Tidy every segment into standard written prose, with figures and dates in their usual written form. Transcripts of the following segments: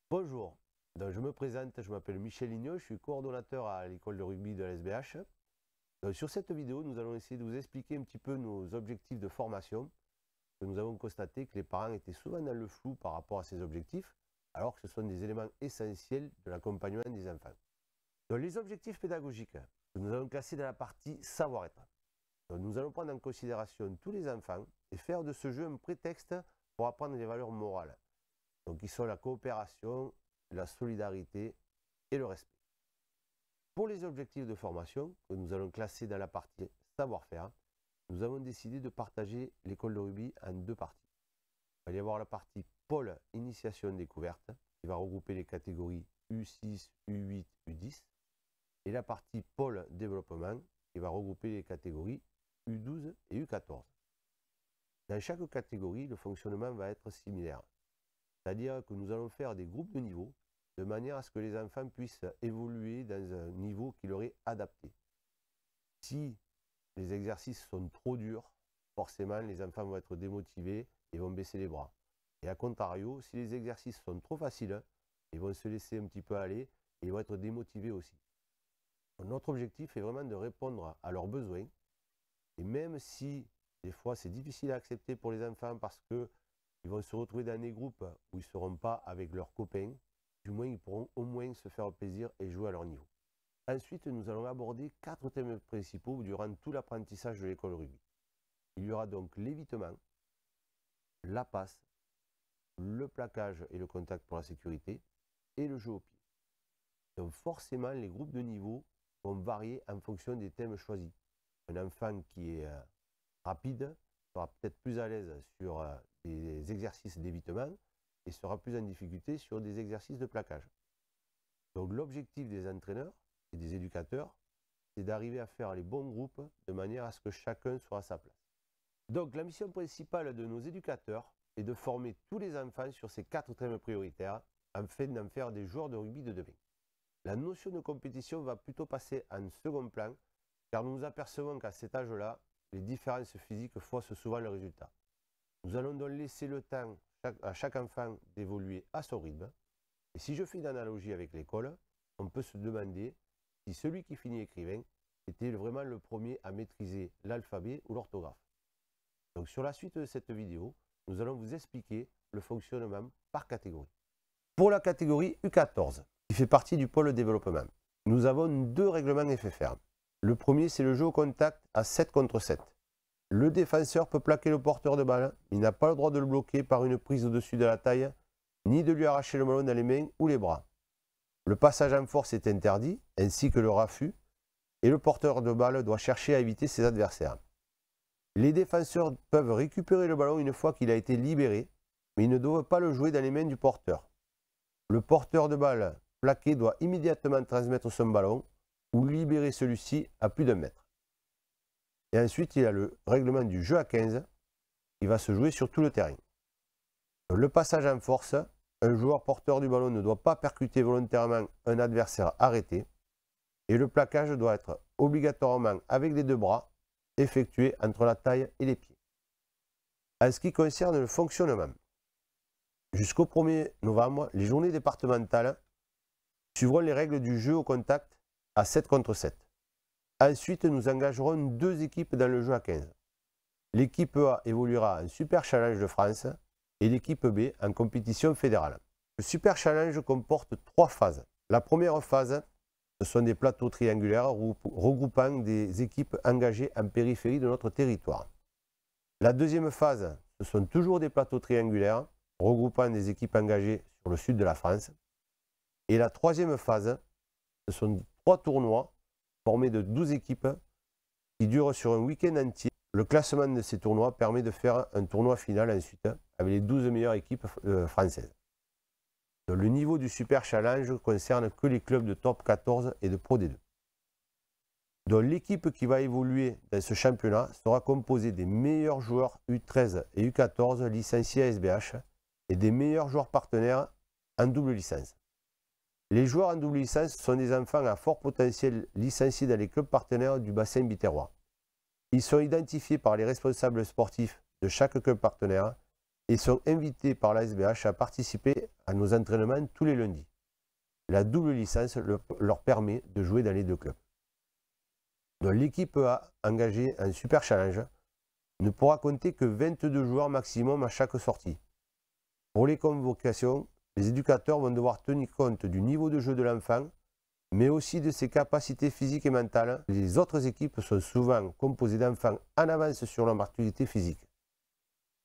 Bonjour, donc, je me présente, je m'appelle Michel Ligneux, je suis coordonnateur à l'école de rugby de la SBH. Sur cette vidéo, nous allons essayer de vous expliquer un petit peu nos objectifs de formation. Nous avons constaté que les parents étaient souvent dans le flou par rapport à ces objectifs, alors que ce sont des éléments essentiels de l'accompagnement des enfants. Donc, les objectifs pédagogiques que nous allons classer dans la partie savoir-être. Nous allons prendre en considération tous les enfants et faire de ce jeu un prétexte pour apprendre les valeurs morales. Donc, qui sont la coopération, la solidarité et le respect. Pour les objectifs de formation, que nous allons classer dans la partie savoir-faire, nous avons décidé de partager l'école de rugby en deux parties. Il va y avoir la partie pôle initiation découverte, qui va regrouper les catégories U6, U8, U10, et la partie pôle développement, qui va regrouper les catégories U12 et U14. Dans chaque catégorie, le fonctionnement va être similaire. C'est-à-dire que nous allons faire des groupes de niveau de manière à ce que les enfants puissent évoluer dans un niveau qui leur est adapté. Si les exercices sont trop durs, forcément les enfants vont être démotivés et vont baisser les bras. Et à contrario, si les exercices sont trop faciles, ils vont se laisser un petit peu aller et ils vont être démotivés aussi. Notre objectif est vraiment de répondre à leurs besoins. Et même si des fois c'est difficile à accepter pour les enfants parce que ils vont se retrouver dans des groupes où ils ne seront pas avec leurs copains, du moins ils pourront au moins se faire plaisir et jouer à leur niveau. Ensuite, nous allons aborder 4 thèmes principaux durant tout l'apprentissage de l'école rugby. Il y aura donc l'évitement, la passe, le plaquage et le contact pour la sécurité, et le jeu au pied. Donc forcément, les groupes de niveau vont varier en fonction des thèmes choisis. Un enfant qui est rapide sera peut-être plus à l'aise sur des exercices d'évitement et sera plus en difficulté sur des exercices de plaquage. Donc l'objectif des entraîneurs et des éducateurs, c'est d'arriver à faire les bons groupes de manière à ce que chacun soit à sa place. Donc la mission principale de nos éducateurs est de former tous les enfants sur ces 4 thèmes prioritaires afin d'en faire des joueurs de rugby de demain. La notion de compétition va plutôt passer en second plan car nous nous apercevons qu'à cet âge-là, les différences physiques faussent souvent le résultat. Nous allons donc laisser le temps à chaque enfant d'évoluer à son rythme. Et si je fais une analogie avec l'école, on peut se demander si celui qui finit écrivain était vraiment le premier à maîtriser l'alphabet ou l'orthographe. Donc sur la suite de cette vidéo, nous allons vous expliquer le fonctionnement par catégorie. Pour la catégorie U14, qui fait partie du pôle développement, nous avons 2 règlements FFR. Le premier, c'est le jeu au contact à 7 contre 7. Le défenseur peut plaquer le porteur de balle, il n'a pas le droit de le bloquer par une prise au-dessus de la taille, ni de lui arracher le ballon dans les mains ou les bras. Le passage en force est interdit, ainsi que le raffut, et le porteur de balle doit chercher à éviter ses adversaires. Les défenseurs peuvent récupérer le ballon une fois qu'il a été libéré, mais ils ne doivent pas le jouer dans les mains du porteur. Le porteur de balle plaqué doit immédiatement transmettre son ballon ou libérer celui-ci à plus d'1 mètre. Et ensuite, il y a le règlement du jeu à 15 qui va se jouer sur tout le terrain. Le passage en force, un joueur porteur du ballon ne doit pas percuter volontairement un adversaire arrêté et le plaquage doit être obligatoirement avec les 2 bras effectué entre la taille et les pieds. En ce qui concerne le fonctionnement, jusqu'au 1er novembre, les journées départementales suivront les règles du jeu au contact à 7 contre 7. Ensuite, nous engagerons 2 équipes dans le jeu à 15. L'équipe A évoluera en Super Challenge de France et l'équipe B en compétition fédérale. Le Super Challenge comporte 3 phases. La première phase, ce sont des plateaux triangulaires regroupant des équipes engagées en périphérie de notre territoire. La deuxième phase, ce sont toujours des plateaux triangulaires regroupant des équipes engagées sur le sud de la France. Et la troisième phase, ce sont 3 tournois formés de 12 équipes qui durent sur un week-end entier. Le classement de ces tournois permet de faire un tournoi final ensuite avec les 12 meilleures équipes françaises. Donc, le niveau du Super Challenge ne concerne que les clubs de top 14 et de Pro D2. Donc l'équipe qui va évoluer dans ce championnat sera composée des meilleurs joueurs U13 et U14 licenciés à SBH et des meilleurs joueurs partenaires en double licence. Les joueurs en double licence sont des enfants à fort potentiel licenciés dans les clubs partenaires du bassin biterrois. Ils sont identifiés par les responsables sportifs de chaque club partenaire et sont invités par la SBH à participer à nos entraînements tous les lundis. La double licence leur permet de jouer dans les deux clubs. Donc l'équipe A, engagée en Super Challenge, ne pourra compter que 22 joueurs maximum à chaque sortie. Pour les convocations, les éducateurs vont devoir tenir compte du niveau de jeu de l'enfant, mais aussi de ses capacités physiques et mentales. Les autres équipes sont souvent composées d'enfants en avance sur leur maturité physique.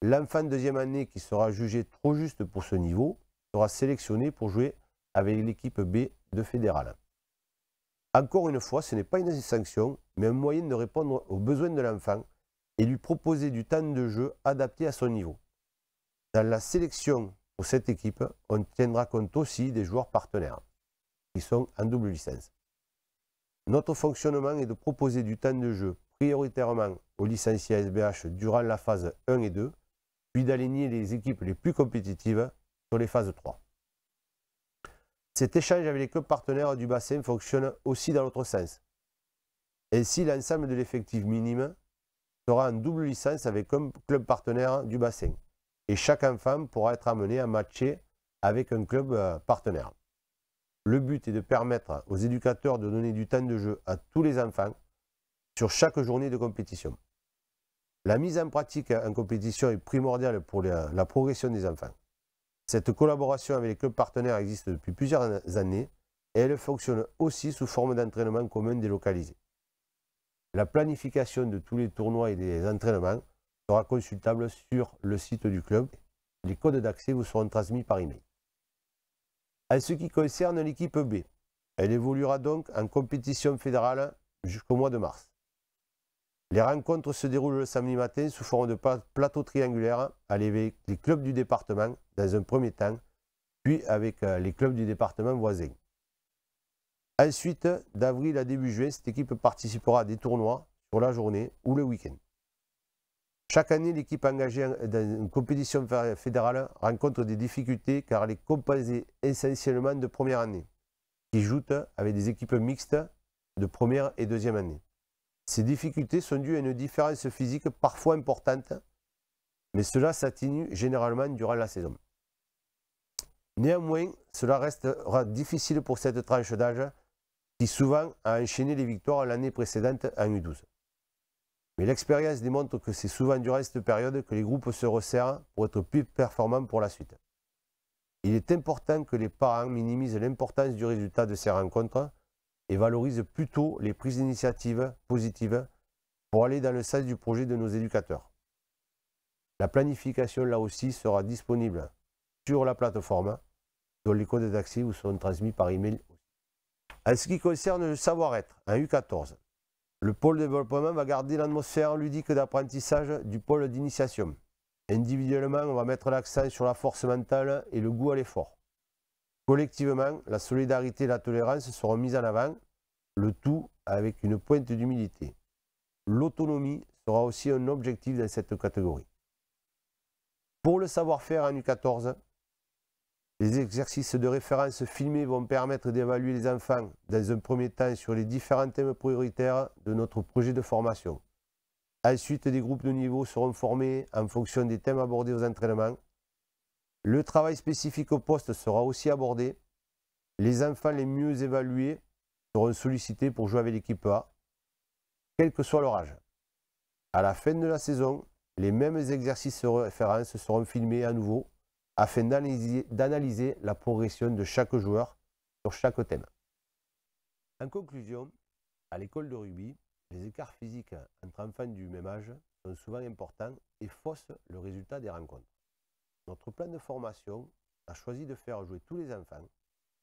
L'enfant de deuxième année qui sera jugé trop juste pour ce niveau sera sélectionné pour jouer avec l'équipe B de fédéral. Encore une fois, ce n'est pas une sanction, mais un moyen de répondre aux besoins de l'enfant et lui proposer du temps de jeu adapté à son niveau. Dans la sélection pour cette équipe, on tiendra compte aussi des joueurs partenaires qui sont en double licence. Notre fonctionnement est de proposer du temps de jeu prioritairement aux licenciés SBH durant la phase 1 et 2, puis d'aligner les équipes les plus compétitives sur les phases 3. Cet échange avec les clubs partenaires du bassin fonctionne aussi dans l'autre sens. Ainsi, l'ensemble de l'effectif minime sera en double licence avec un club partenaire du bassin et chaque enfant pourra être amené à matcher avec un club partenaire. Le but est de permettre aux éducateurs de donner du temps de jeu à tous les enfants sur chaque journée de compétition. La mise en pratique en compétition est primordiale pour la progression des enfants. Cette collaboration avec les clubs partenaires existe depuis plusieurs années et elle fonctionne aussi sous forme d'entraînement commun délocalisé. La planification de tous les tournois et des entraînements sera consultable sur le site du club. Les codes d'accès vous seront transmis par email. En ce qui concerne l'équipe B, elle évoluera donc en compétition fédérale jusqu'au mois de mars. Les rencontres se déroulent le samedi matin sous forme de plateau triangulaire avec les clubs du département dans un premier temps, puis avec les clubs du département voisin. Ensuite, d'avril à début juin, cette équipe participera à des tournois sur la journée ou le week-end. Chaque année, l'équipe engagée dans une compétition fédérale rencontre des difficultés car elle est composée essentiellement de première année, qui jouent avec des équipes mixtes de première et deuxième année. Ces difficultés sont dues à une différence physique parfois importante, mais cela s'atténue généralement durant la saison. Néanmoins, cela restera difficile pour cette tranche d'âge qui souvent a enchaîné les victoires l'année précédente en U12. Mais l'expérience démontre que c'est souvent durant cette période que les groupes se resserrent pour être plus performants pour la suite. Il est important que les parents minimisent l'importance du résultat de ces rencontres et valorisent plutôt les prises d'initiatives positives pour aller dans le sens du projet de nos éducateurs. La planification, là aussi, sera disponible sur la plateforme, dont les codes d'accès vous seront transmis par email. En ce qui concerne le savoir-être, en U14, le pôle développement va garder l'atmosphère ludique d'apprentissage du pôle d'initiation. Individuellement, on va mettre l'accent sur la force mentale et le goût à l'effort. Collectivement, la solidarité et la tolérance seront mises en avant, le tout avec une pointe d'humilité. L'autonomie sera aussi un objectif dans cette catégorie. Pour le savoir-faire en U14, les exercices de référence filmés vont permettre d'évaluer les enfants dans un premier temps sur les différents thèmes prioritaires de notre projet de formation. Ensuite, des groupes de niveau seront formés en fonction des thèmes abordés aux entraînements. Le travail spécifique au poste sera aussi abordé. Les enfants les mieux évalués seront sollicités pour jouer avec l'équipe A, quel que soit leur âge. À la fin de la saison, les mêmes exercices de référence seront filmés à nouveau afin d'analyser la progression de chaque joueur sur chaque thème. En conclusion, à l'école de rugby, les écarts physiques entre enfants du même âge sont souvent importants et faussent le résultat des rencontres. Notre plan de formation a choisi de faire jouer tous les enfants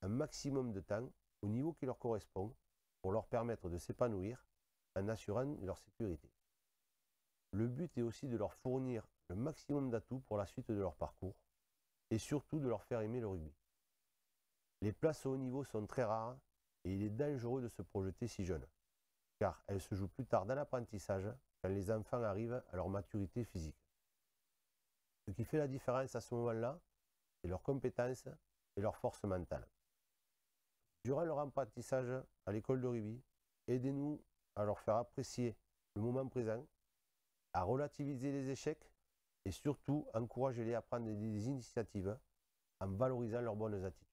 un maximum de temps au niveau qui leur correspond pour leur permettre de s'épanouir en assurant leur sécurité. Le but est aussi de leur fournir le maximum d'atouts pour la suite de leur parcours et surtout de leur faire aimer le rugby. Les places au haut niveau sont très rares et il est dangereux de se projeter si jeune, car elles se jouent plus tard dans l'apprentissage quand les enfants arrivent à leur maturité physique. Ce qui fait la différence à ce moment-là, c'est leurs compétences et leur force mentale. Durant leur apprentissage à l'école de rugby, aidez-nous à leur faire apprécier le moment présent, à relativiser les échecs et surtout encouragez-les à prendre des initiatives en valorisant leurs bonnes attitudes.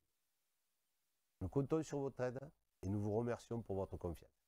Nous comptons sur votre aide et nous vous remercions pour votre confiance.